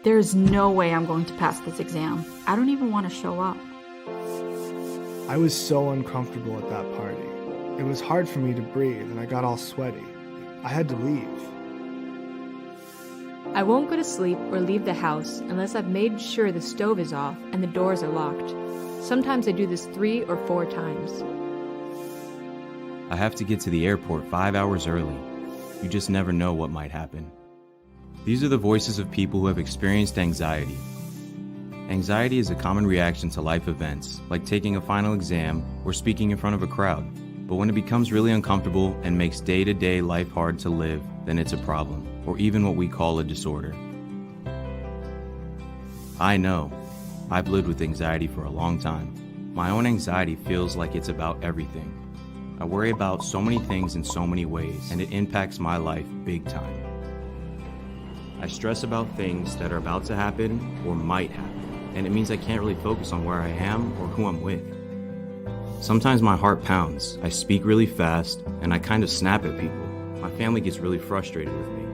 There's no way I'm going to pass this exam. I don't even want to show up. I was so uncomfortable at that party. It was hard for me to breathe and I got all sweaty. I had to leave. I won't go to sleep or leave the house unless I've made sure the stove is off and the doors are locked. Sometimes I do this 3 or 4 times. I have to get to the airport 5 hours early. You just never know what might happen. These are the voices of people who have experienced anxiety. Anxiety is a common reaction to life events, like taking a final exam or speaking in front of a crowd. But when it becomes really uncomfortable and makes day-to-day life hard to live, then it's a problem, or even what we call a disorder. I know. I've lived with anxiety for a long time. My own anxiety feels like it's about everything. I worry about so many things in so many ways, and it impacts my life big time. I stress about things that are about to happen or might happen, and it means I can't really focus on where I am or who I'm with. Sometimes my heart pounds, I speak really fast, and I kind of snap at people. My family gets really frustrated with me.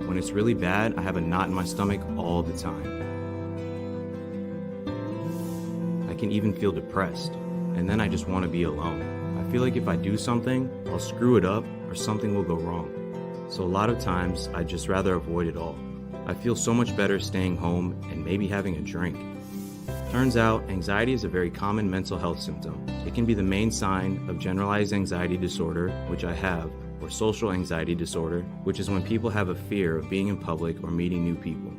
When it's really bad, I have a knot in my stomach all the time. I can even feel depressed, and then I just want to be alone. I feel like if I do something, I'll screw it up or something will go wrong. So a lot of times, I'd just rather avoid it all. I feel so much better staying home and maybe having a drink. Turns out, anxiety is a very common mental health symptom. It can be the main sign of generalized anxiety disorder, which I have, or social anxiety disorder, which is when people have a fear of being in public or meeting new people.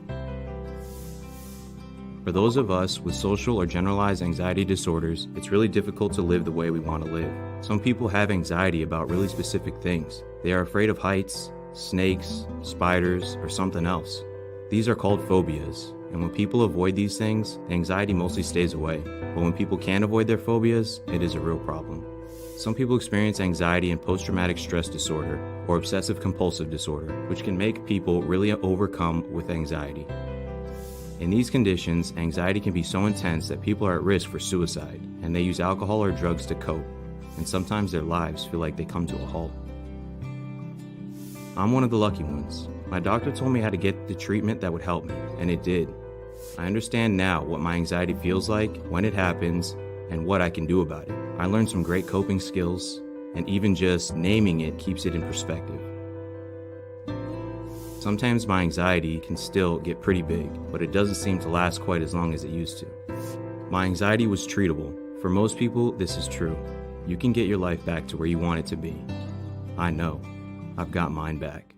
For those of us with social or generalized anxiety disorders, it's really difficult to live the way we want to live. Some people have anxiety about really specific things. They are afraid of heights, snakes, spiders, or something else. These are called phobias, and when people avoid these things, the anxiety mostly stays away. But when people can't avoid their phobias, it is a real problem. Some people experience anxiety and post-traumatic stress disorder, or obsessive-compulsive disorder, which can make people really overcome with anxiety. In these conditions, anxiety can be so intense that people are at risk for suicide, and they use alcohol or drugs to cope, and sometimes their lives feel like they come to a halt. I'm one of the lucky ones. My doctor told me how to get the treatment that would help me, and it did. I understand now what my anxiety feels like, when it happens, and what I can do about it. I learned some great coping skills, and even just naming it keeps it in perspective. Sometimes my anxiety can still get pretty big, but it doesn't seem to last quite as long as it used to. My anxiety was treatable. For most people, this is true. You can get your life back to where you want it to be. I know. I've got mine back.